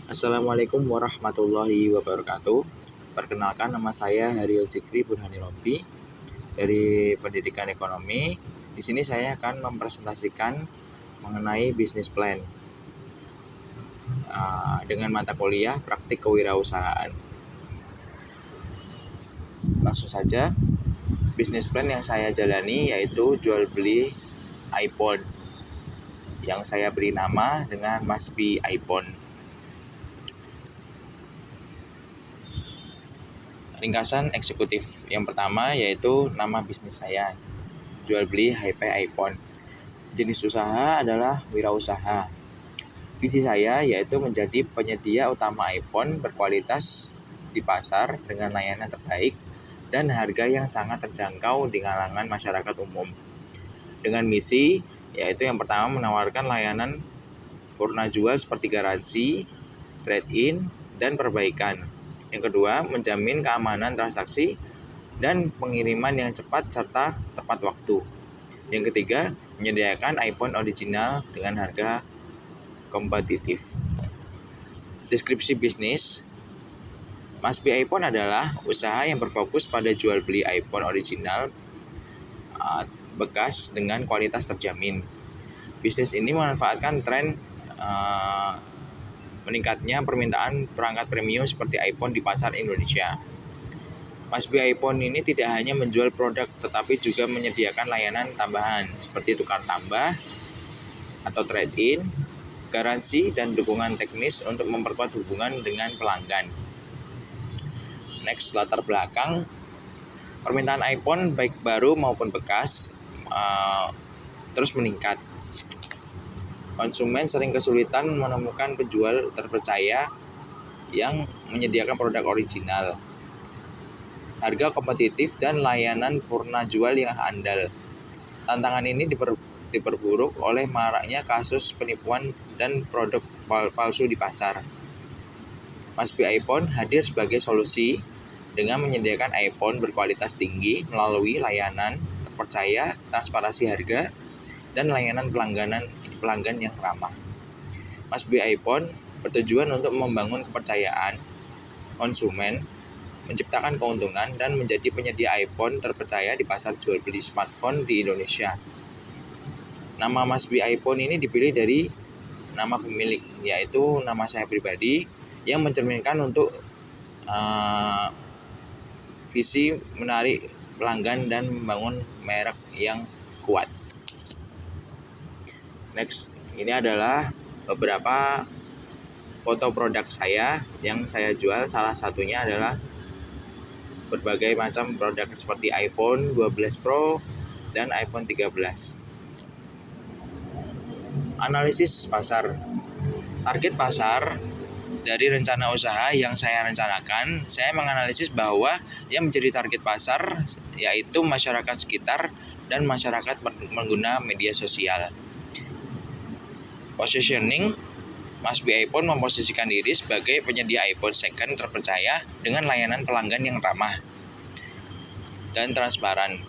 Assalamualaikum warahmatullahi wabarakatuh. Perkenalkan, nama saya Haryo Zikri Burhani Robi dari Pendidikan Ekonomi. Di sini saya akan mempresentasikan mengenai bisnis plan dengan mata kuliah praktik kewirausahaan. Langsung saja, bisnis plan yang saya jalani yaitu jual beli iPhone yang saya beri nama dengan Masbi iPhone. Ringkasan eksekutif yang pertama yaitu nama bisnis saya, jual beli hi-fi iPhone. Jenis usaha adalah wirausaha. Visi saya yaitu menjadi penyedia utama iPhone berkualitas di pasar dengan layanan terbaik dan harga yang sangat terjangkau di kalangan masyarakat umum. Dengan misi yaitu yang pertama menawarkan layanan purna jual seperti garansi, trade-in, dan perbaikan. Yang kedua, menjamin keamanan transaksi dan pengiriman yang cepat serta tepat waktu. Yang ketiga, menyediakan iPhone original dengan harga kompetitif. Deskripsi bisnis. Masbi iPhone adalah usaha yang berfokus pada jual beli iPhone original bekas dengan kualitas terjamin. Bisnis ini memanfaatkan tren meningkatnya permintaan perangkat premium seperti iPhone di pasar Indonesia. Masbi iPhone ini tidak hanya menjual produk tetapi juga menyediakan layanan tambahan seperti tukar tambah atau trade-in, garansi, dan dukungan teknis untuk memperkuat hubungan dengan pelanggan. Next, latar belakang. Permintaan iPhone baik baru maupun bekas terus meningkat. Konsumen sering kesulitan menemukan penjual terpercaya yang menyediakan produk original, harga kompetitif, dan layanan purna jual yang andal. Tantangan ini diperburuk oleh maraknya kasus penipuan dan produk palsu di pasar. Masbi iPhone hadir sebagai solusi dengan menyediakan iPhone berkualitas tinggi melalui layanan terpercaya, transparansi harga, dan layanan pelanggan yang ramah. Masbi iPhone bertujuan untuk membangun kepercayaan konsumen, menciptakan keuntungan, dan menjadi penyedia iPhone terpercaya di pasar jual beli smartphone di Indonesia. Nama Masbi iPhone ini dipilih dari nama pemilik, yaitu nama saya pribadi, yang mencerminkan untuk visi menarik pelanggan dan membangun merek yang kuat. Next, ini adalah beberapa foto produk saya yang saya jual. Salah satunya adalah berbagai macam produk seperti iPhone 12 Pro dan iPhone 13. Analisis pasar. Target pasar dari rencana usaha yang saya rencanakan, saya menganalisis bahwa yang menjadi target pasar yaitu masyarakat sekitar dan masyarakat pengguna media sosial. Positioning. Masbi iPhone memposisikan diri sebagai penyedia iPhone second terpercaya dengan layanan pelanggan yang ramah dan transparan.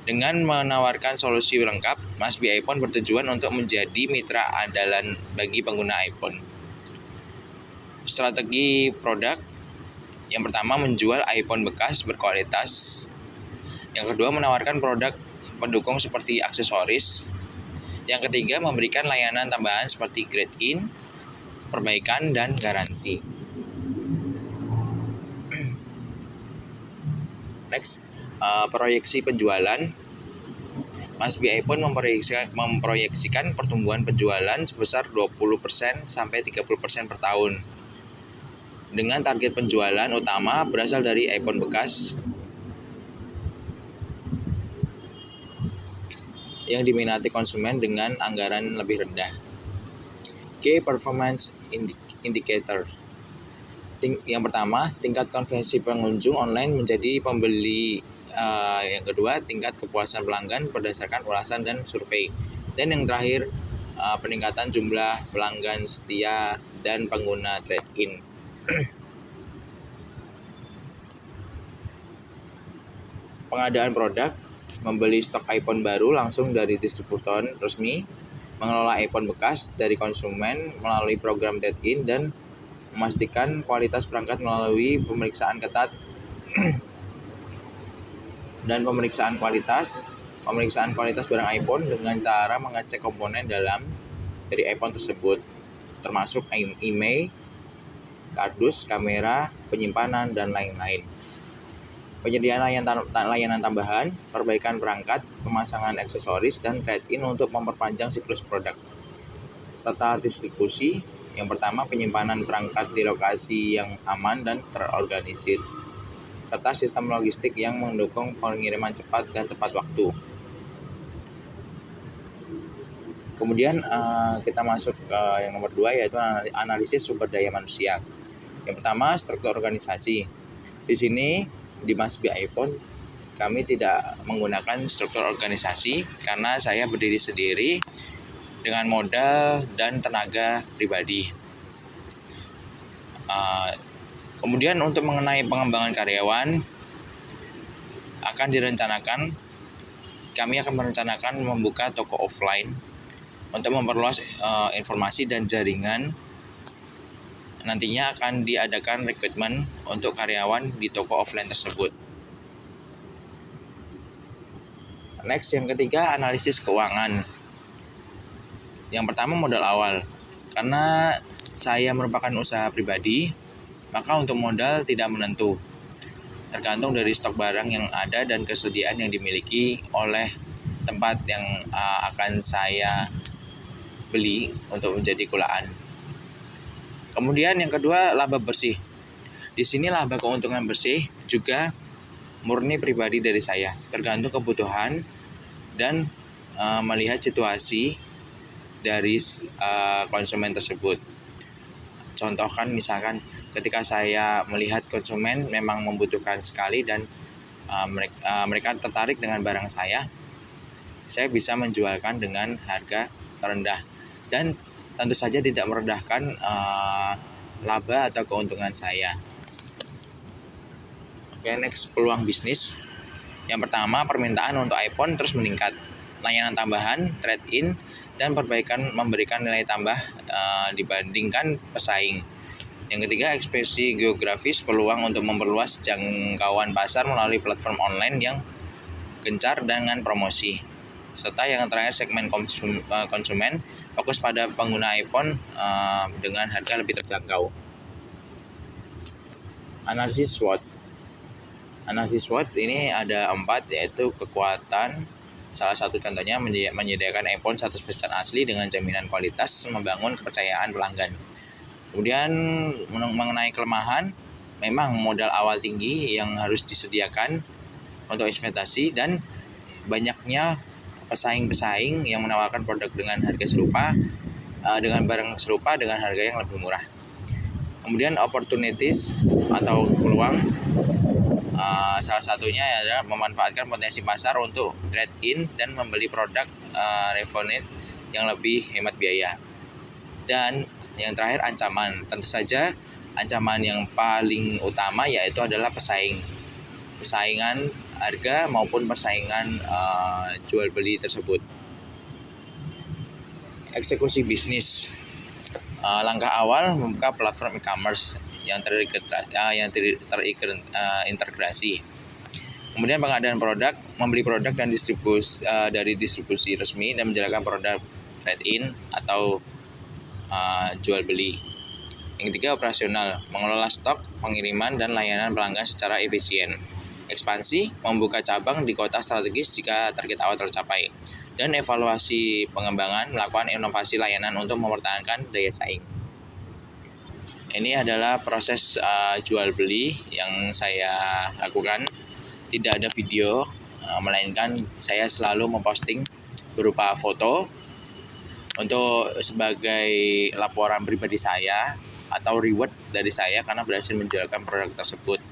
Dengan menawarkan solusi lengkap, Masbi iPhone bertujuan untuk menjadi mitra andalan bagi pengguna iPhone. Strategi produk. Yang pertama, menjual iPhone bekas berkualitas. Yang kedua, menawarkan produk pendukung seperti aksesoris. Yang ketiga, memberikan layanan tambahan seperti trade-in, perbaikan, dan garansi. Next, proyeksi penjualan. Masbi iPhone memproyeksikan pertumbuhan penjualan sebesar 20% sampai 30% per tahun. Dengan target penjualan utama berasal dari iPhone bekas yang diminati konsumen dengan anggaran lebih rendah. Key Performance Indicator. Yang pertama, tingkat konversi pengunjung online menjadi pembeli. Yang kedua, tingkat kepuasan pelanggan berdasarkan ulasan dan survei. Dan yang terakhir, peningkatan jumlah pelanggan setia dan pengguna trade-in. Pengadaan produk. Membeli stok iPhone baru langsung dari distributor resmi, mengelola iPhone bekas dari konsumen melalui program trade-in, dan memastikan kualitas perangkat melalui pemeriksaan ketat dan pemeriksaan kualitas barang iPhone dengan cara mengecek komponen dalam dari iPhone tersebut, termasuk IMEI, kardus, kamera, penyimpanan, dan lain-lain. Penyediaan layanan tambahan, perbaikan perangkat, pemasangan aksesoris, dan trade-in untuk memperpanjang siklus produk. Serta distribusi, yang pertama penyimpanan perangkat di lokasi yang aman dan terorganisir. Serta sistem logistik yang mendukung pengiriman cepat dan tepat waktu. Kemudian kita masuk ke yang nomor 2, yaitu analisis sumber daya manusia. Yang pertama, struktur organisasi. Di sini di Mas B iPhone kami tidak menggunakan struktur organisasi karena saya berdiri sendiri dengan modal dan tenaga pribadi. Kemudian untuk mengenai pengembangan karyawan kami akan merencanakan membuka toko offline untuk memperluas informasi dan jaringan. Nantinya akan diadakan rekrutmen untuk karyawan di toko offline tersebut. Next, yang ketiga, analisis keuangan. Yang pertama, modal awal. Karena saya merupakan usaha pribadi, maka untuk modal tidak menentu. Tergantung dari stok barang yang ada dan kesediaan yang dimiliki oleh tempat yang akan saya beli untuk menjadi kulaan. Kemudian yang kedua, laba bersih. Di sini laba keuntungan bersih juga murni pribadi dari saya, tergantung kebutuhan dan melihat situasi dari konsumen tersebut. Contohkan misalkan ketika saya melihat konsumen memang membutuhkan sekali dan mereka tertarik dengan barang saya bisa menjualkan dengan harga terendah dan tentu saja tidak merendahkan laba atau keuntungan saya. Oke, next, peluang bisnis. Yang pertama, permintaan untuk iPhone terus meningkat. Layanan tambahan, trade-in, dan perbaikan memberikan nilai tambah dibandingkan pesaing. Yang ketiga, ekspansi geografis, peluang untuk memperluas jangkauan pasar melalui platform online yang gencar dengan promosi. Serta yang terakhir, segmen konsumen, fokus pada pengguna iPhone dengan harga lebih terjangkau. Analisis SWOT. Analisis SWOT ini ada 4, yaitu kekuatan. Salah satu contohnya menyediakan iPhone 100% asli dengan jaminan kualitas, membangun kepercayaan pelanggan. Kemudian mengenai kelemahan, memang modal awal tinggi yang harus disediakan untuk investasi dan banyaknya pesaing-pesaing yang menawarkan produk dengan harga serupa, dengan barang serupa dengan harga yang lebih murah. Kemudian opportunities atau peluang, salah satunya adalah memanfaatkan potensi pasar untuk trade-in dan membeli produk refined yang lebih hemat biaya. Dan yang terakhir, ancaman. Tentu saja ancaman yang paling utama yaitu adalah persaingan harga maupun persaingan jual beli tersebut. Eksekusi bisnis. Langkah awal membuka platform e-commerce yang terintegrasi. Kemudian pengadaan produk, membeli produk dan dari distribusi resmi dan menjalankan produk trade-in atau jual beli. Yang ketiga, operasional, mengelola stok, pengiriman, dan layanan pelanggan secara efisien. Ekspansi, membuka cabang di kota strategis jika target awal tercapai. Dan evaluasi pengembangan, melakukan inovasi layanan untuk mempertahankan daya saing. Ini adalah proses jual beli yang saya lakukan. Tidak ada video, melainkan saya selalu memposting berupa foto untuk sebagai laporan pribadi saya atau reward dari saya karena berhasil menjualkan produk tersebut.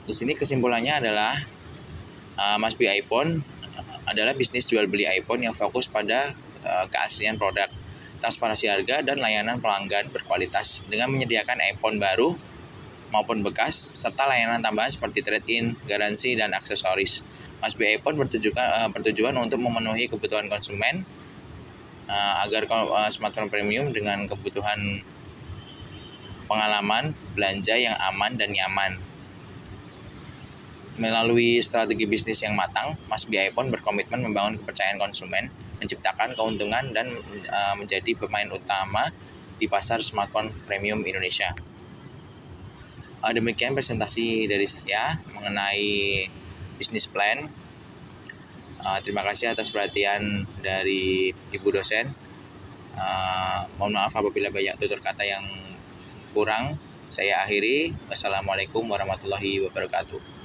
Di sini kesimpulannya adalah Mas B iPhone adalah bisnis jual beli iPhone yang fokus pada keaslian produk, transparansi harga, dan layanan pelanggan berkualitas dengan menyediakan iPhone baru maupun bekas serta layanan tambahan seperti trade-in, garansi, dan aksesoris. Mas B iPhone bertujuan untuk memenuhi kebutuhan konsumen agar smartphone premium dengan kebutuhan pengalaman belanja yang aman dan nyaman. Melalui strategi bisnis yang matang, Mas BI iPhone berkomitmen membangun kepercayaan konsumen, menciptakan keuntungan, dan menjadi pemain utama di pasar smartphone premium Indonesia. Demikian presentasi dari saya mengenai bisnis plan. Terima kasih atas perhatian dari Ibu dosen. Mohon maaf apabila banyak tutur kata yang kurang. Saya akhiri. Wassalamualaikum warahmatullahi wabarakatuh.